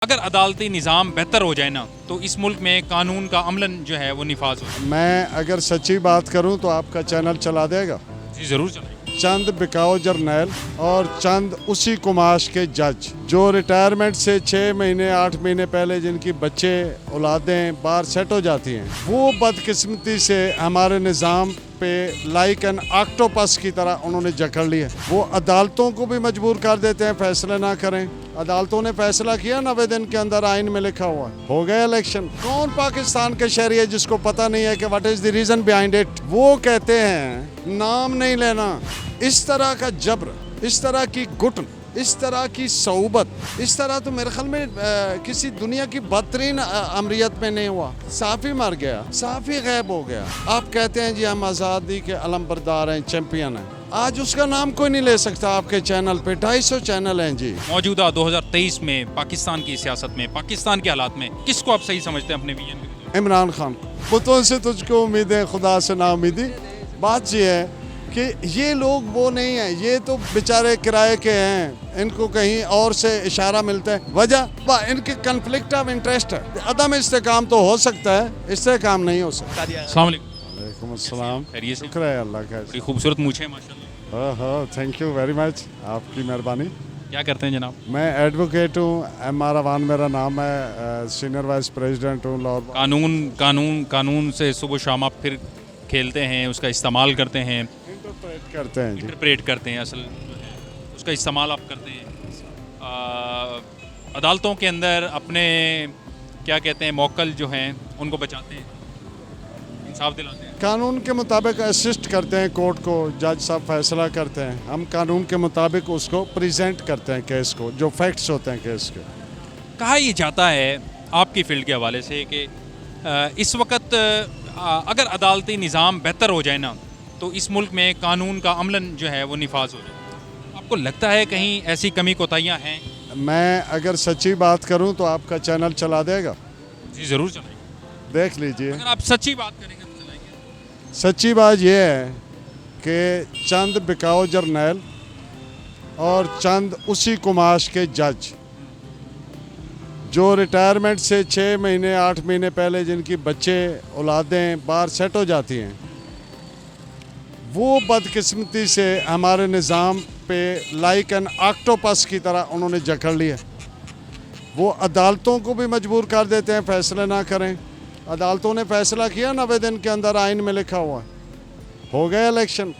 अगर अदालती निज़ाम बेहतर हो जाए ना तो इस मुल्क में कानून का अमलन जो है वो निफाज हो। मैं अगर सच्ची बात करूं तो आपका चैनल चला देगा। जी ज़रूर चलाएंगे। चंद बिकाऊ जर्नैल और चंद उसी कुमाश के जज जो रिटायरमेंट से 6 महीने 8 महीने पहले जिनकी बच्चे औलादें बाहर सेट हो जाती हैं, वो बदकिस्मती से हमारे निज़ाम पे लाइक एन ऑक्टोपस की तरह उन्होंने जकड़ लिया। वो अदालतों को भी मजबूर कर देते हैं फैसले ना करें। अदालतों ने फैसला किया 90 दिन के अंदर, आइन में लिखा हुआ है, हो गया इलेक्शन। कौन पाकिस्तान के शहरी है जिसको पता नहीं है कि what is the reason behind it. वो कहते हैं नाम नहीं लेना। इस तरह का जबर, इस तरह की घुटन, इस तरह की सौबत, इस तरह तो मेरे ख्याल में किसी दुनिया की बदतरीन अमरीत में नहीं हुआ। साफ़ी मर गया, साफ़ी गायब हो गया। आप कहते हैं जी हम आज़ादी के अलमबरदार हैं, चैंपियन हैं। आज उसका नाम कोई नहीं ले सकता आपके चैनल पे। 250 चैनल हैं जी। मौजूदा 2023 में पाकिस्तान की सियासत में, पाकिस्तान के हालात में किसको आप सही समझते हैं अपने विजन? इमरान खान। पुतों से तुझको उम्मीदें, खुदा से ना उम्मीदी। बात ये है कि ये लोग वो नहीं है, ये तो बेचारे किराए के हैं, इनको कहीं और से इशारा मिलता है। वजह इनके कन्फ्लिक्ट ऑफ इंटरेस्ट है। अदम इस्तेकाम तो हो सकता है, इस्तेकाम नहीं हो सकता। अस्सलाम वालेकुम। वालेकुम अस्सलाम। खैरियत से? शुक्र है अल्लाह का। बड़ी खूबसूरत मूछें माशाल्लाह। थैंक यू वेरी मच, आपकी मेहरबानी। क्या करते हैं जनाब? मैं एडवोकेट हूँ, एम.आर. अवान मेरा नाम है, सीनियर वाइस प्रेसिडेंट हूँ लॉ। कानून से सुबह शाम आप फिर खेलते हैं, उसका इस्तेमाल करते हैं, इंटरप्रेट करते हैं जी। इंटरप्रेट करते हैं, असल जो है उसका इस्तेमाल आप करते हैं। अदालतों के अंदर अपने क्या कहते हैं मौक्कल जो हैं उनको बचाते हैं, इंसाफ दिलाते हैं। कानून के मुताबिक असिस्ट करते हैं कोर्ट को, जज साहब फैसला करते हैं, हम कानून के मुताबिक उसको प्रेजेंट करते हैं केस को, जो फैक्ट्स होते हैं केस के। कहा ये जाता है आपकी फील्ड के हवाले से कि इस वक्त अगर अदालती निज़ाम बेहतर हो जाए ना तो इस मुल्क में कानून का अमलन जो है वो निफाज हो जाए। आपको लगता है कहीं ऐसी कमी कोताहियाँ हैं? मैं अगर सच्ची बात करूं तो आपका चैनल चला देगा। जी ज़रूर चलाएंगे। देख लीजिए। अगर आप सच्ची बात करेंगे तो चलाएंगे। सच्ची बात यह है कि चंद बिकाऊ जर्नैल और चंद उसी कुमाश के जज जो रिटायरमेंट से 6 महीने 8 महीने पहले जिनकी बच्चे औलादें बाहर सेट हो जाती हैं, वो बदकिस्मती से हमारे निज़ाम पे लाइक एन ऑक्टोपस की तरह उन्होंने जकड़ लिया। वो अदालतों को भी मजबूर कर देते हैं फैसले ना करें। अदालतों ने फैसला किया 90 दिन के अंदर, आइन में लिखा हुआ है, हो गया इलेक्शन।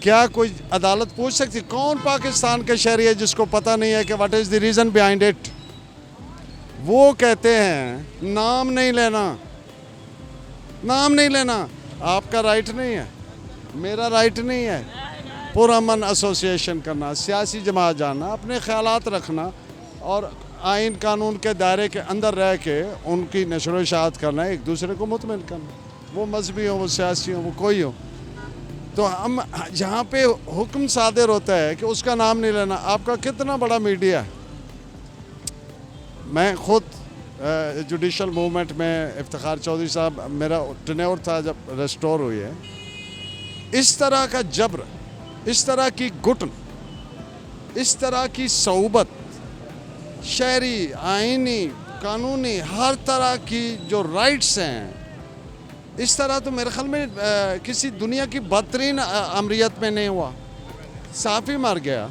क्या कोई अदालत पूछ सकती? कौन पाकिस्तान के शहरी है जिसको पता नहीं है कि what is the reason behind it. वो कहते हैं नाम नहीं लेना, नाम नहीं लेना। आपका राइट नहीं है, मेरा राइट नहीं है पुरअमन एसोसिएशन करना, सियासी जमात जाना, अपने ख्यालात रखना और आइन कानून के दायरे के अंदर रह के उनकी नशर इशाअत करना, एक दूसरे को मुतमिन करना। वो मजहबी हो, वो सियासी हो, वो कोई हो। तो हम जहाँ पे हुक्म सादिर होता है कि उसका नाम नहीं लेना। आपका कितना बड़ा मीडिया है। मैं खुद जुडिशल मूवमेंट में इफ्तिखार चौधरी साहब, मेरा टेन्योर था जब रेस्टोर हुई है। इस तरह का जबर, इस तरह की घुटन, इस तरह की सौबत, शहरी, आइनी, कानूनी, हर तरह की जो राइट्स हैं, इस तरह तो मेरे ख्याल में किसी दुनिया की बदतरीन अमरीत में नहीं हुआ। साफ़ी मर गया,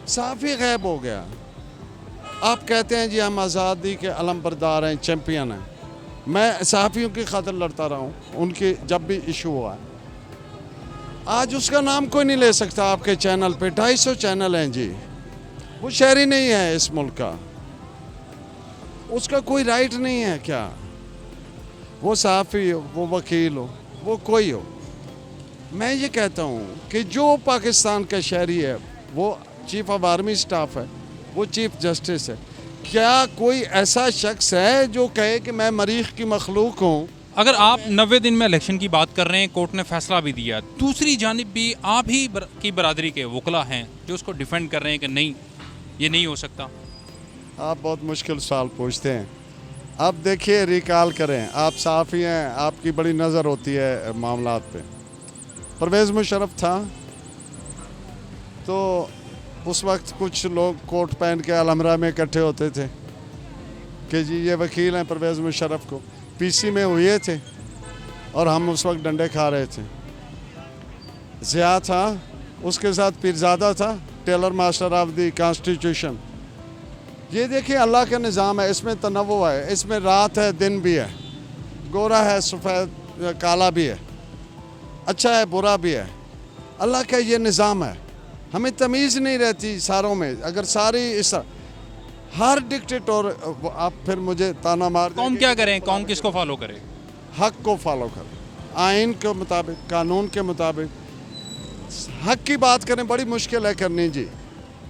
साफ़ी गायब हो गया। आप कहते हैं जी हम आज़ादी के अलमबरदार हैं, चैंपियन हैं। मैं सहाफ़ियों की खातिर लड़ता रहा हूँ, उनकी जब भी इशू हुआ है। आज उसका नाम कोई नहीं ले सकता आपके चैनल पे। 250 चैनल हैं जी। वो शहरी नहीं है इस मुल्क का, उसका कोई राइट नहीं है क्या? वो सहाफ़ी हो, वो वकील हो, वो कोई हो। मैं ये कहता हूँ कि जो पाकिस्तान का शहरी है, वो चीफ ऑफ आर्मी स्टाफ है, वो चीफ जस्टिस है। क्या कोई ऐसा शख्स है जो कहे कि मैं मरीख की मखलूक हूँ? अगर आप 90 दिन में इलेक्शन की बात कर रहे हैं, कोर्ट ने फैसला भी दिया, दूसरी जानिब भी आप ही की बरादरी के वकला हैं जो उसको डिफेंड कर रहे हैं कि नहीं, ये नहीं हो सकता। आप बहुत मुश्किल सवाल पूछते हैं। अब देखिए, रिकॉल करें, आप सहाफ़ी हैं, आपकी बड़ी नज़र होती है मामलात पे। परवेज़ मुशर्रफ था तो उस वक्त कुछ लोग कोट पहन के अलहमरा में इकट्ठे होते थे कि जी ये वकील हैं परवेज़ मुशर्रफ को पीसी में हुए थे और हम उस वक्त डंडे खा रहे थे। ज़िया था, उसके साथ पीरज़ादा था, tailor master of the constitution. ये देखिए अल्लाह का निज़ाम है, इसमें तनव्वु है, इसमें रात है दिन भी है, गोरा है सफ़ेद काला भी है, अच्छा है बुरा भी है। अल्लाह का ये निज़ाम है, हमें तमीज़ नहीं रहती सारों में। अगर सारी इस हर डिक्टेटर, आप फिर मुझे ताना मार कौम क्या करें, कौम किसको फॉलो करे? हक को फॉलो करें, आइन के मुताबिक, कानून के मुताबिक हक की बात करें। बड़ी मुश्किल है करनी जी।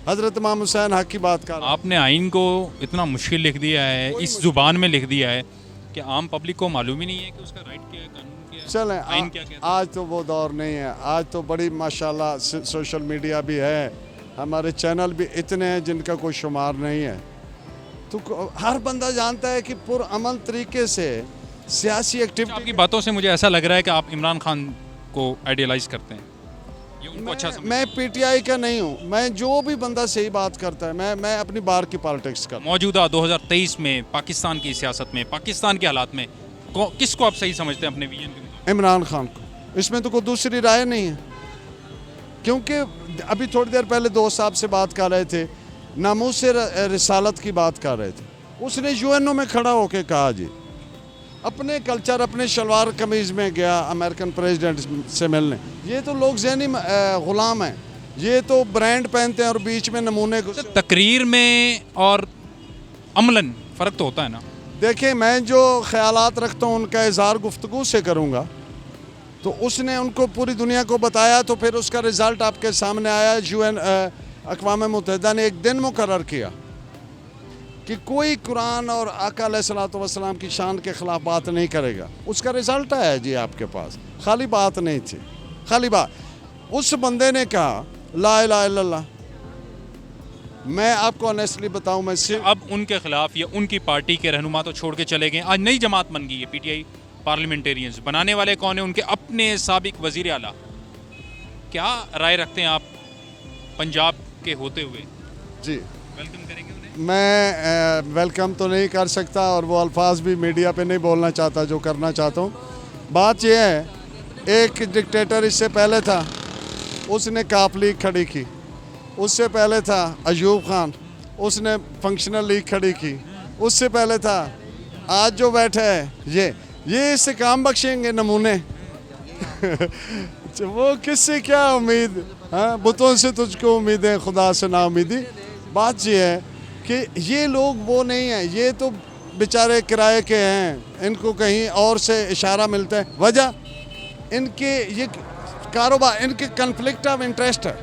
हज़रत इमाम हुसैन हक की बात कर। आपने आइन को इतना मुश्किल लिख दिया है, इस ज़ुबान में लिख दिया है कि आम पब्लिक को मालूम ही नहीं है कि उसका राइट क्या है, कानून क्या है, चलें आइन क्या कहता है। आज तो वो दौर नहीं है। आज तो बड़ी माशाल्लाह सोशल मीडिया भी है, हमारे चैनल भी इतने हैं जिनका कोई शुमार नहीं है। तो हर बंदा जानता है कि पुरअमल तरीके से सियासी एक्टिविटी। आपकी बातों से मुझे ऐसा लग रहा है कि आप इमरान खान को आइडियलाइज करते हैं, ये उनको अच्छा समझते हैं। मैं पीटीआई का नहीं हूँ, मैं जो भी बंदा सही बात करता है मैं अपनी बार की पॉलिटिक्स का। मौजूदा 2023 में पाकिस्तान की सियासत में, पाकिस्तान के हालात में किसको आप सही समझते हैं अपने विजन के मुताबिक? इमरान खान को, इसमें तो कोई दूसरी राय नहीं है। क्योंकि अभी थोड़ी देर पहले दोस्त साहब से बात कर रहे थे, नामूस रिसालत की बात कर रहे थे, उसने यूएनओ में खड़ा होकर कहा जी अपने कल्चर, अपने शलवार कमीज़ में गया अमेरिकन प्रेसिडेंट से मिलने। ये तो लोग ज़हनी ग़ुलाम हैं, ये तो ब्रांड पहनते हैं और बीच में नमूने। तकरीर में और अमलन फ़र्क तो होता है ना। देखिए मैं जो ख़यालात रखता हूँ उनका इज़हार गुफ्तगू से करूँगा, तो उसने उनको पूरी दुनिया को बताया, तो फिर उसका रिज़ल्ट आपके सामने आया। यूएन अक़वाम मुत्तहिदा ने एक दिन मुकर्रर किया कि कोई कुरान और आका अलैहिस्सलातु वस्सलाम की शान के ख़िलाफ़ बात नहीं करेगा। उसका रिज़ल्ट आया जी आपके पास, खाली बात नहीं थी, खाली बात। उस बंदे ने कहा ला इलाहा इल्लल्लाह। मैं आपको ऑनेस्टली बताऊं, मैं सिर्फ अब उनके खिलाफ या उनकी पार्टी के रहनुमा तो छोड़ के चले गए, आज नई जमात बन गई है पीटीआई पार्लियामेंटेरियंस। बनाने वाले कौन है? उनके अपने साबिक वज़ीर आला। क्या राय रखते हैं आप पंजाब के होते हुए? जी वेलकम करेंगे उन्हें? मैं वेलकम तो नहीं कर सकता और वो अल्फाज भी मीडिया पे नहीं बोलना चाहता जो करना चाहता हूँ। बात यह है, एक डिक्टेटर इससे पहले था, उसने काफ लीग खड़ी की। उससे पहले था अयूब खान, उसने फंक्शनल लीग खड़ी की। उससे पहले था आज जो बैठे है ये इससे काम बख्शेंगे नमूने। वो किससे क्या उम्मीद? हाँ, बुतों से तुझको उम्मीद है, खुदा से ना उम्मीदी। बात ये है कि ये लोग वो नहीं है, ये तो बेचारे किराए के हैं, इनको कहीं और से इशारा मिलता है। वजह इनके ये कारोबार, इनके कन्फ्लिक्ट ऑफ इंटरेस्ट है।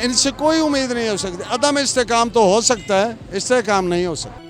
इनसे कोई उम्मीद नहीं हो सकती। अदम इस्तेकाम तो हो सकता है, इस्तेकाम नहीं हो सकता।